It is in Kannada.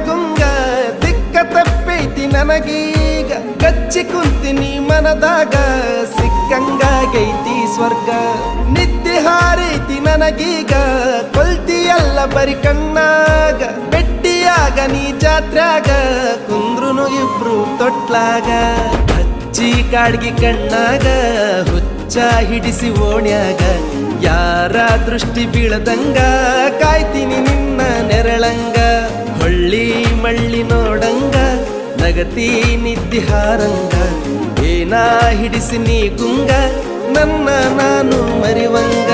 ಗುಂಗ ದಿಕ್ಕ ತಪ್ಪೈತಿ ನನಗೀಗ ಕಚ್ಚಿ ಕುಂತಿನಿ ಮನದಾಗ ಸಿಕ್ಕಂಗಾಗೈತಿ ಸ್ವರ್ಗ ನಿದ್ದೆ ಹಾರೈತಿ ನನಗೀಗ ಕೊಲ್ತಿಯಲ್ಲ ಬರಿ ಕಣ್ಣಾಗ ಬೆಟ್ಟಿಯಾಗ ನೀ ಜಾತ್ರ್ಯಾಗ ಕುಂದ್ರುನು ಇಬ್ರು ತೊಟ್ಲಾಗ ಹಚ್ಚಿ ಕಾಡ್ಗಿ ಕಣ್ಣಾಗ ಹುಚ್ಚ ಹಿಡಿಸಿ ಓಣ್ಯಾಗ ಯಾರ ದೃಷ್ಟಿ ಬೀಳದಂಗ ಕಾಯ್ತೀನಿ ನಿನ್ನ ನೆರಳಂಗ ಹೊಳ್ಳಿ ಮಳ್ಳಿ ನೋಡಂಗ ನಗತಿ ನಿದ್ದಿ ಹಾರಂಗ ಏನಾ ಹಿಡಿಸಿ ನೀ ಗುಂಗ ನನ್ನ ನಾನು ಮರಿವಂಗ